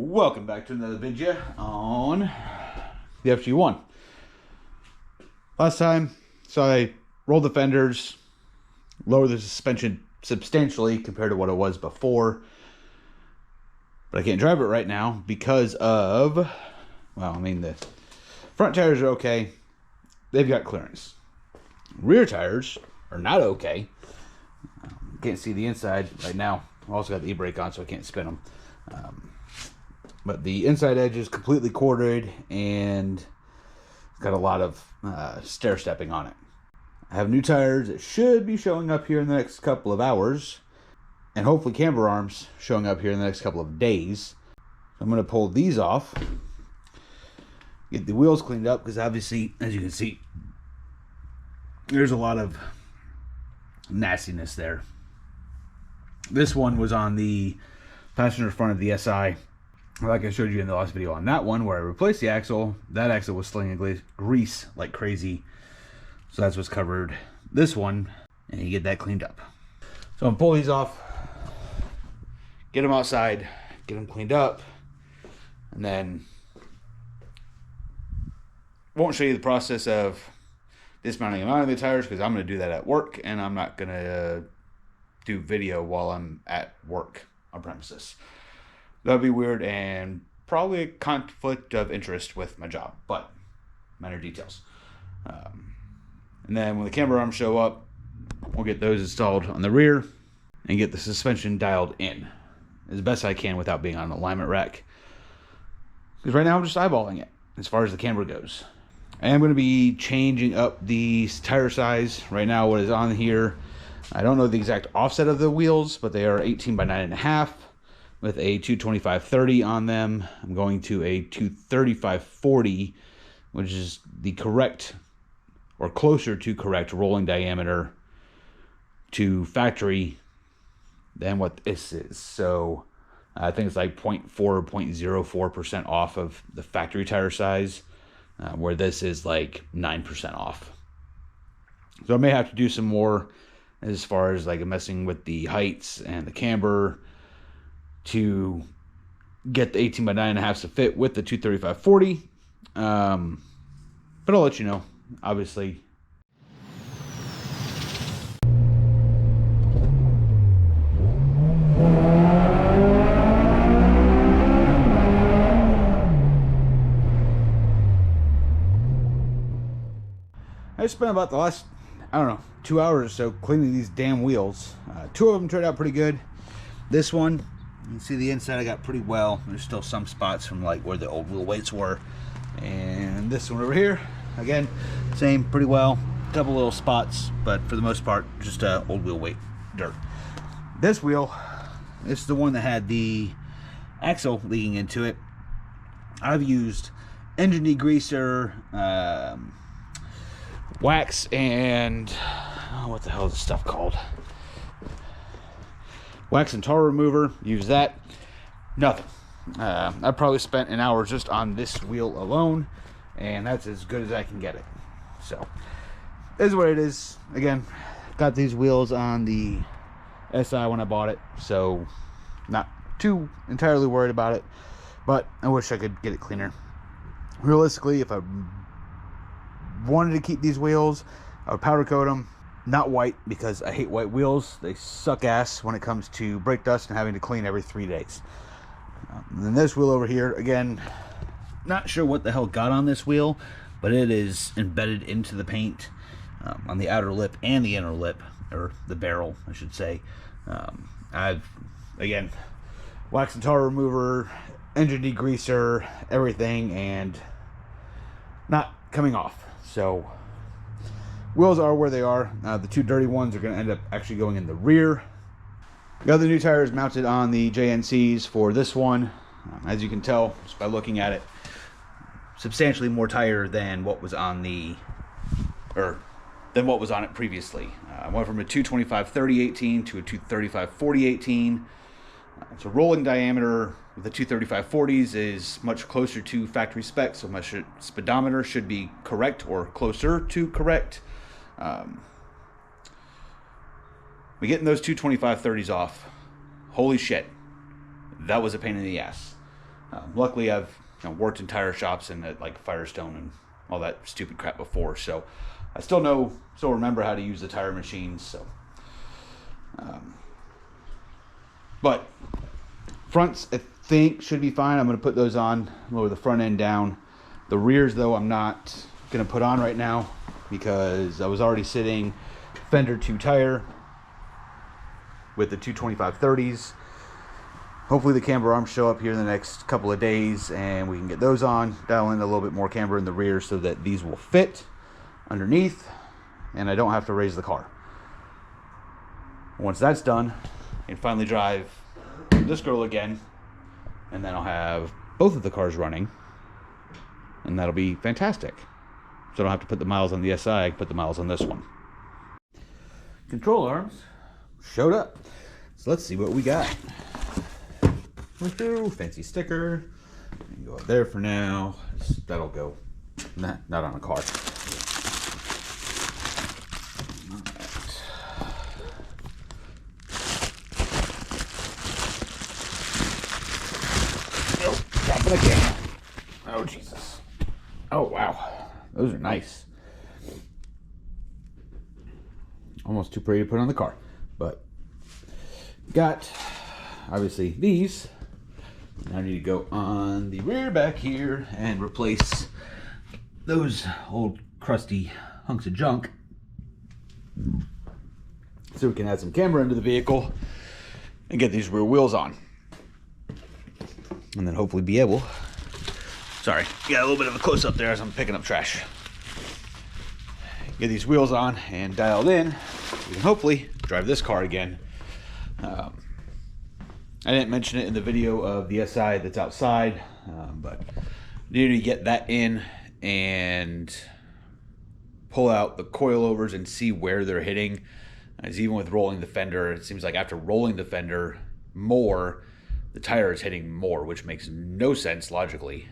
Welcome back to another video on the FG1. Last time, so I rolled the fenders, lowered the suspension substantially compared to what it was before, but I can't drive it right now because of, well, I mean, the front tires are okay. They've got clearance. Rear tires are not okay. Can't see the inside right now. I also got the e-brake on, so I can't spin them. But the inside edge is completely corded and it's got a lot of stair stepping on it. I have new tires that should be showing up here in the next couple of hours, and hopefully camber arms showing up here in the next couple of days. So I'm going to pull these off, get the wheels cleaned up, because obviously, as you can see, there's a lot of nastiness there. This one was on the passenger front of the SI. Like I showed you in the last video on that one, where I replaced the axle, that axle was slinging grease like crazy. So that's what's covered this one, and you get that cleaned up. So I'm gonna pull these off, get them outside, get them cleaned up, and then won't show you the process of dismounting and mounting the tires, because I'm gonna do that at work, and I'm not gonna do video while I'm at work on premises. That'd be weird and probably a conflict of interest with my job, but minor details. And then when the camber arms show up, we'll get those installed on the rear and get the suspension dialed in as best I can without being on an alignment rack. Because right now I'm just eyeballing it as far as the camber goes. I am going to be changing up the tire size. Right now what is on here, I don't know the exact offset of the wheels, but they are 18 by 9.5. with a 225/30 on them. I'm going to a 235/40, which is the correct, or closer to correct, rolling diameter to factory than what this is. So I think it's like 0.4 or 0.04% off of the factory tire size, where this is like 9% off. So I may have to do some more as far as like messing with the heights and the camber to get the 18 by 9.5 to fit with the 235/40. But I'll let you know, obviously. I spent about the last, 2 hours or so cleaning these damn wheels. 2 of them turned out pretty good. This one, you can see the inside I got pretty well. There's still some spots from like where the old wheel weights were. And this one over here, again, same, pretty well. Couple little spots, but for the most part, just old wheel weight dirt. This wheel, this is the one that had the axle leaking into it. I've used engine degreaser, wax, and what the hell is this stuff called? Wax and tar remover. Use that. Nothing. I probably spent an hour just on this wheel alone, and that's as good as I can get it. So this is what it is. Again, got these wheels on the SI when I bought it, so not too entirely worried about it, but I wish I could get it cleaner. Realistically, if I wanted to keep these wheels, I would powder coat them. Not white, because I hate white wheels. They suck ass when it comes to brake dust and having to clean every 3 days. And then this wheel over here, again, not sure what the hell got on this wheel, but it is embedded into the paint on the outer lip and the inner lip, or the barrel, I should say. I've, again, wax and tar remover, engine degreaser, everything, and not coming off. So wheels are where they are. The 2 dirty ones are going to end up actually going in the rear. Got the new tires mounted on the JNCs for this one. As you can tell just by looking at it, substantially more tire than what was on the, or than what was on it previously. I went from a 225/30/18 to a 235/40/18. So rolling diameter with the 235/40s is much closer to factory specs, so my speedometer should be correct or closer to correct. But getting those 225/30s off, holy shit, that was a pain in the ass. Luckily, I've worked in tire shops and at like Firestone and all that stupid crap before, so I still remember how to use the tire machines. So, but fronts I think should be fine. I'm going to put those on, lower the front end down. The rears though, I'm not going to put on right now because I was already sitting fender 2 tire with the 225/30s. Hopefully the camber arms show up here in the next couple of days and we can get those on, dial in a little bit more camber in the rear so that these will fit underneath and I don't have to raise the car. Once that's done, I can finally drive this girl again, and then I'll have both of the cars running, and that'll be fantastic. So I don't have to put the miles on the SI, I can put the miles on this one. Control arms showed up. So let's see what we got. Fancy sticker. You can go up there for now. That'll go. Not on a car. Again. Oh Jesus. Oh wow. Those are nice. Almost too pretty to put on the car. But got obviously these. Now I need to go on the rear back here and replace those old crusty hunks of junk so we can add some camber into the vehicle and get these rear wheels on. And then hopefully be able, sorry, got a little bit of a close up there as I'm picking up trash. Get these wheels on and dialed in. We can hopefully drive this car again. I didn't mention it in the video of the SI that's outside, but need to get that in and pull out the coilovers and see where they're hitting. As even with rolling the fender, it seems like after rolling the fender more, the tire is hitting more, which makes no sense logically.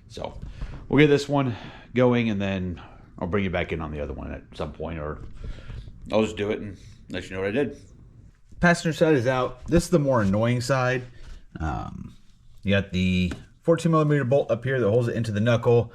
So we'll get this one going and then I'll bring you back in on the other one at some point, or I'll just do it and let you know what I did. Passenger side is out. This is the more annoying side. You got the 14mm bolt up here that holds it into the knuckle.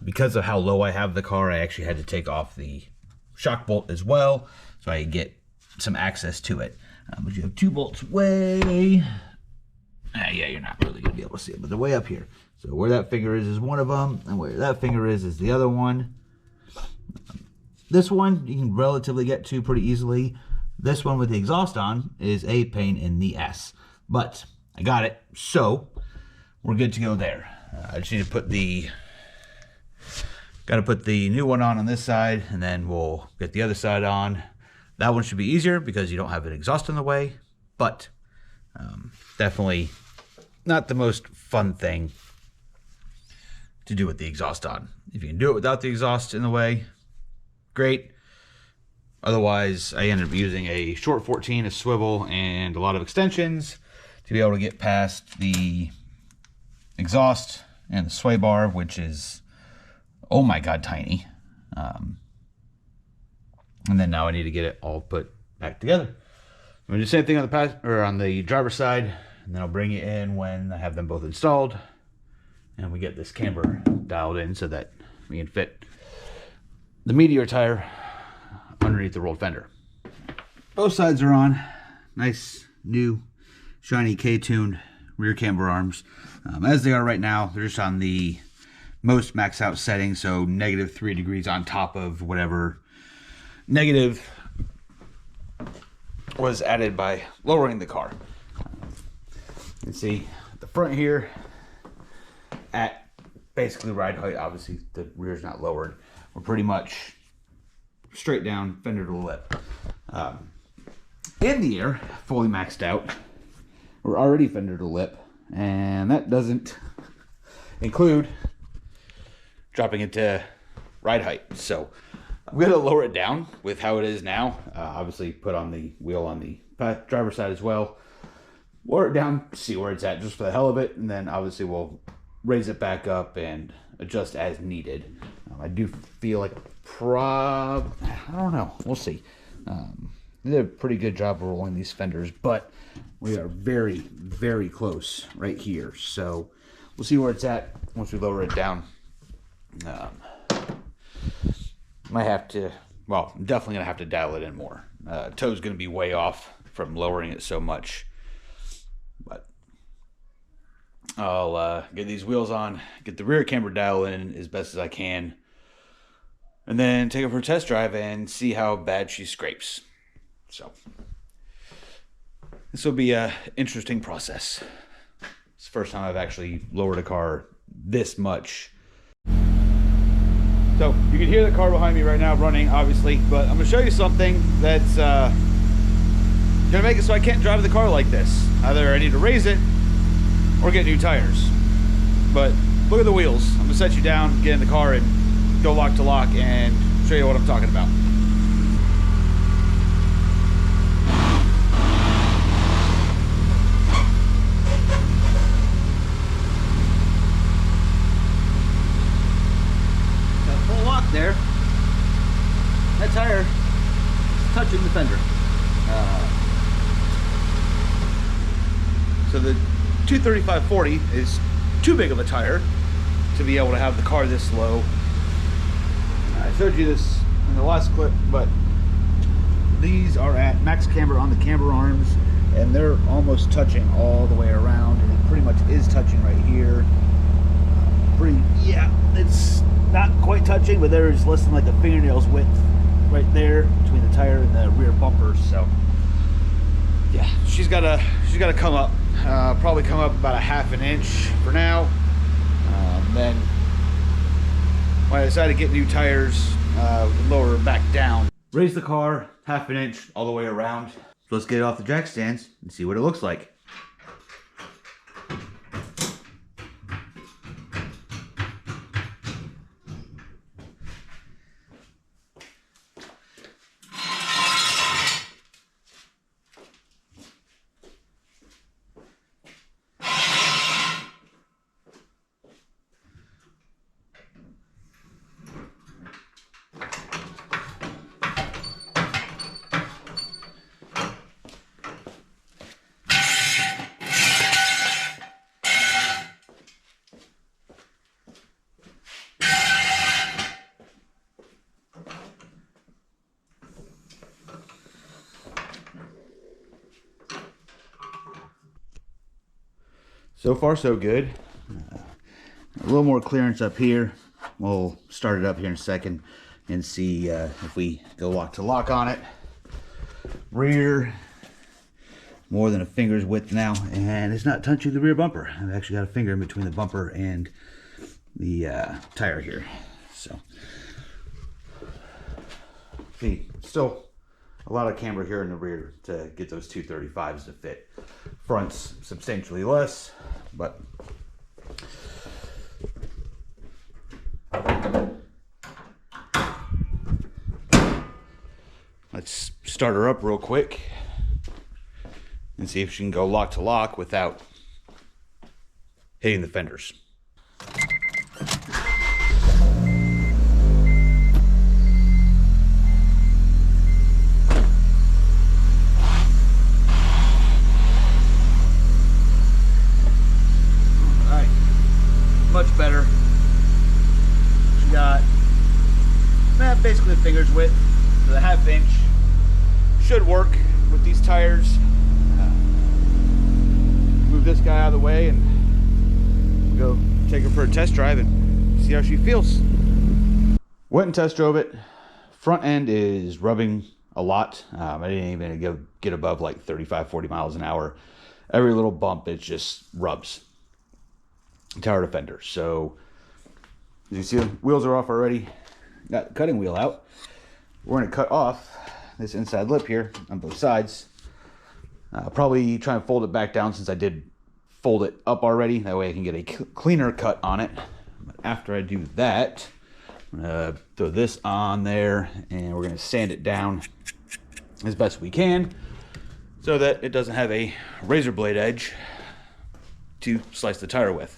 Because of how low I have the car, I actually had to take off the shock bolt as well so I could get some access to it. But you have 2 bolts way, yeah, you're not really gonna be able to see it, but they're way up here. So where that finger is one of them, and where that finger is the other one. This one you can relatively get to pretty easily. This one with the exhaust on is a pain in the ass, but I got it, so we're good to go there. I just need to put the new one on this side, and then we'll get the other side on. That one should be easier because you don't have an exhaust in the way, but definitely not the most fun thing to do with the exhaust on. If you can do it without the exhaust in the way, great. Otherwise, I ended up using a short 14, a swivel, and a lot of extensions to be able to get past the exhaust and the sway bar, which is, oh my God, tiny. And then now I need to get it all put back together. I'm gonna do the same thing on the driver's side, and then I'll bring it in when I have them both installed, and we get this camber dialed in so that we can fit the Meteor tire underneath the rolled fender. Both sides are on. Nice new shiny K-tuned rear camber arms. As they are right now, they're just on the most max out setting, so -3 degrees on top of whatever negative was added by lowering the car. You can see at the front here at basically ride height, obviously the rear's not lowered. We're pretty much straight down, fender to lip. In the air, fully maxed out, we're already fender to lip, and that doesn't include dropping it to ride height. So I'm going to lower it down with how it is now. Obviously put on the wheel on the driver's side as well. Lower it down, see where it's at just for the hell of it, and then obviously we'll raise it back up and adjust as needed. I do feel like I don't know, we'll see. They did a pretty good job of rolling these fenders, but We are very, very close right here. So we'll see where it's at once we lower it down. Might have to, well, I'm definitely going to have to dial it in more. Toe's going to be way off from lowering it so much. But I'll get these wheels on, get the rear camber dial in as best as I can, and then take her for a test drive and see how bad she scrapes. So this will be an interesting process. It's the first time I've actually lowered a car this much. So you can hear the car behind me right now running, obviously, but I'm gonna show you something that's gonna make it so I can't drive the car like this. Either I need to raise it or get new tires. But look at the wheels. I'm gonna set you down, get in the car, and go lock to lock and show you what I'm talking about. There, that tire is touching the fender. So the 235/40 is too big of a tire to be able to have the car this low. I showed you this in the last clip, but these are at max camber on the camber arms, and they're almost touching all the way around, and it pretty much is touching right here. Yeah, it's not quite touching, but there's less than like a fingernail's width right there between the tire and the rear bumper. So yeah, she's gotta come up, probably come up about a ½ an inch for now. Then when I decide to get new tires, lower her back down, raise the car ½ an inch all the way around. So let's get it off the jack stands and see what it looks like. So far, so good. A little more clearance up here. We'll start it up here in a second and see if we go lock to lock on it. Rear, more than a finger's width now, and it's not touching the rear bumper. I've actually got a finger in between the bumper and the tire here. So, see, still a lot of camber here in the rear to get those 235s to fit. Front's substantially less, but let's start her up real quick and see if she can go lock to lock without hitting the fenders. Much better. She got basically a finger's width, so the ½ inch should work with these tires. Move this guy out of the way and we'll go take her for a test drive and see how she feels. Went and test drove it. Front end is rubbing a lot. I didn't even get above like 35-40 miles an hour. Every little bump, it just rubs. Tower defender. So as you see, the wheels are off already. Got the cutting wheel out. We're going to cut off this inside lip here on both sides. Probably try and fold it back down since I did fold it up already. That way I can get a cleaner cut on it. But after I do that, I'm going to throw this on there and we're going to sand it down as best we can so that it doesn't have a razor blade edge to slice the tire with.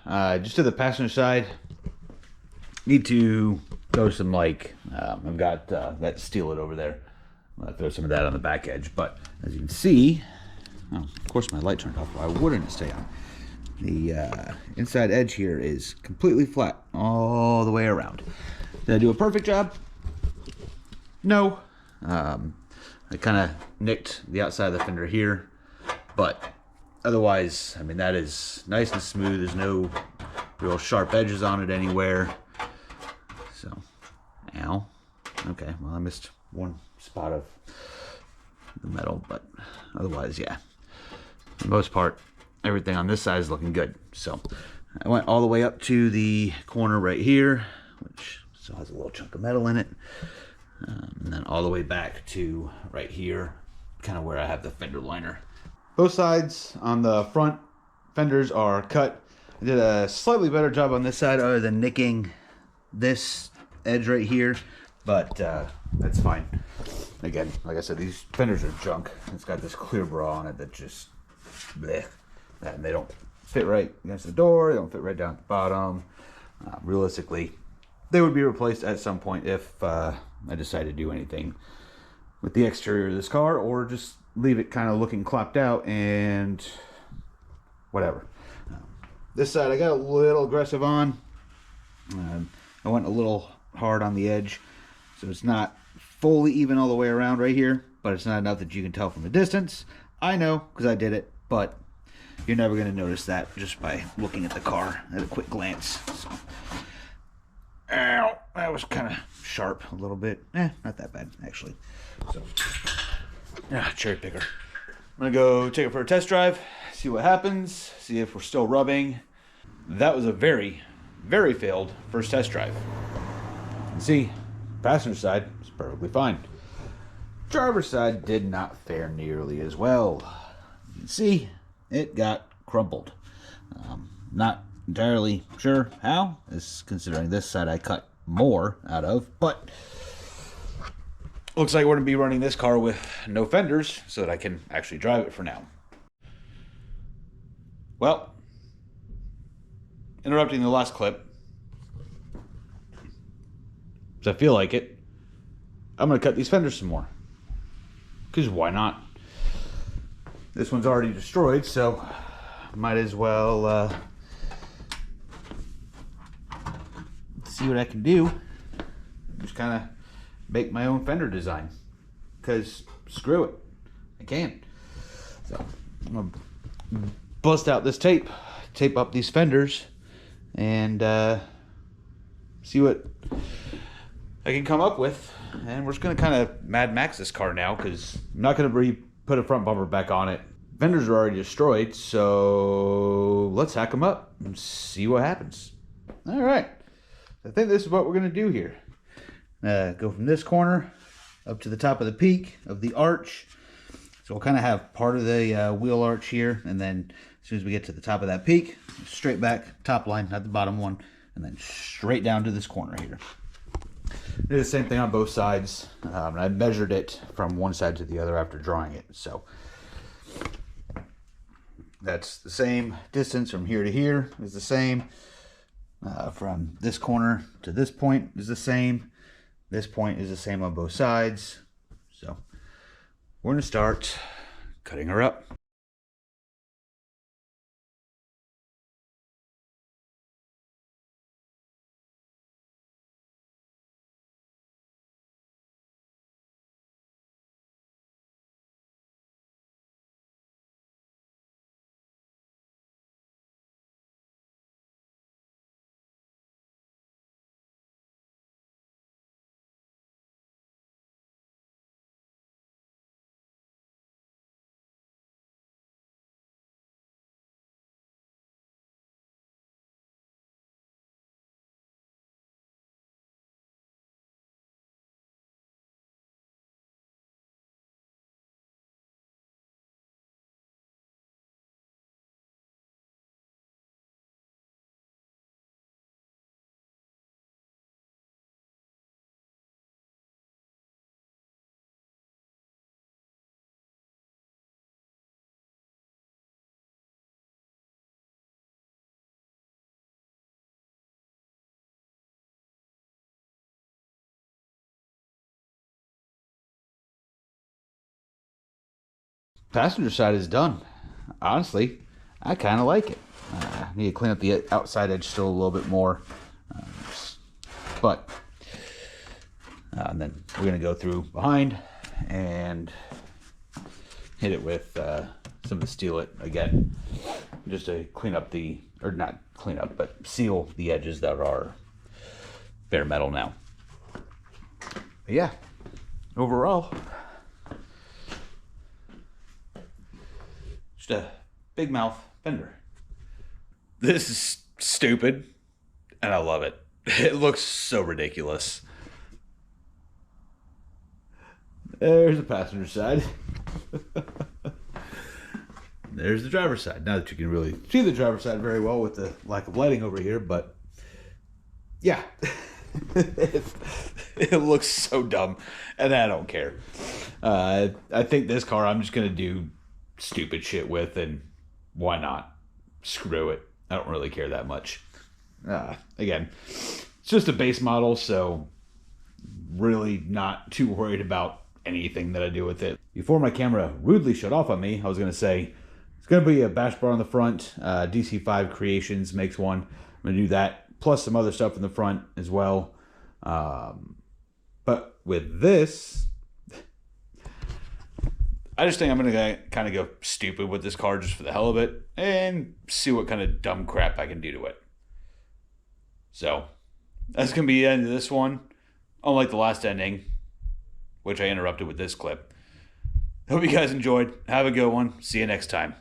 just to the passenger side, need to throw some like, I've got that steel it over there. I'll throw some of that on the back edge, but as you can see, oh, of course my light turned off. Why wouldn't it stay on? The inside edge here is completely flat all the way around. Did I do a perfect job? No. I kind of nicked the outside of the fender here, but otherwise, I mean, that is nice and smooth. There's no real sharp edges on it anywhere. So, ow. Okay, well, I missed one spot of the metal, but otherwise, yeah. For the most part, everything on this side is looking good. So, I went all the way up to the corner right here, which still has a little chunk of metal in it. And then all the way back to right here, kind of where I have the fender liner. Both sides on the front fenders are cut. I did a slightly better job on this side other than nicking this edge right here, but that's fine. Again, like I said, these fenders are junk. It's got this clear bra on it that just bleh, and they don't fit right against the door. They don't fit right down at the bottom. Realistically, they would be replaced at some point if I decide to do anything with the exterior of this car, or just leave it kind of looking clapped out and whatever. This side I got a little aggressive on. I went a little hard on the edge, so it's not fully even all the way around right here, but it's not enough that you can tell from a distance. I know because I did it, but you're never going to notice that just by looking at the car at a quick glance. So. Ow, that was kind of sharp a little bit. Not that bad, actually. So, cherry picker. I'm going to go take it for a test drive, see what happens, see if we're still rubbing. That was a very, very failed first test drive. You can see, passenger side is perfectly fine. Driver's side did not fare nearly as well. You can see, it got crumpled. Not entirely sure how, is considering this side I cut more out of, but looks like we're going to be running this car with no fenders so that I can actually drive it for now. Well, interrupting the last clip, because I feel like it, I'm going to cut these fenders some more, because why not? This one's already destroyed, so might as well see what I can do. Just kind of make my own fender design, because screw it, I can. So I'm gonna bust out this tape up these fenders, and see what I can come up with. And we're just gonna kind of Mad Max this car now, because I'm not gonna put a front bumper back on it. Fenders are already destroyed, so let's hack them up and see what happens. All right. I think this is what we're going to do here. Go from this corner up to the top of the peak of the arch. So we'll kind of have part of the wheel arch here, and then as soon as we get to the top of that peak, straight back, top line, not the bottom one, and then straight down to this corner here. Did the same thing on both sides, and I measured it from one side to the other after drawing it. So that's the same distance from here to here is the same. From this corner to this point is the same. This point is the same on both sides. So we're going to start cutting her up. passenger side is done. Honestly, I kind of like it. Need to clean up the outside edge still a little bit more. But and then we're going to go through behind and hit it with some of the steel it again, just to clean up the, or not clean up, but seal the edges that are bare metal now. But yeah, overall, just a big mouth fender. This is stupid, and I love it. It looks so ridiculous. There's the passenger side. There's the driver's side. Not that you can really see the driver's side very well with the lack of lighting over here, but yeah. It looks so dumb, and I don't care. I think this car I'm just going to do stupid shit with, and why not? Screw it. I don't really care that much. Again, it's just a base model, so really not too worried about anything that I do with it. Before my camera rudely shut off on me, I was going to say it's going to be a bash bar on the front. DC5 Creations makes one. I'm going to do that, plus some other stuff in the front as well. But with this, I just think I'm going to kind of go stupid with this car just for the hell of it and see what kind of dumb crap I can do to it. So that's going to be the end of this one. Unlike the last ending, which I interrupted with this clip. Hope you guys enjoyed. Have a good one. See you next time.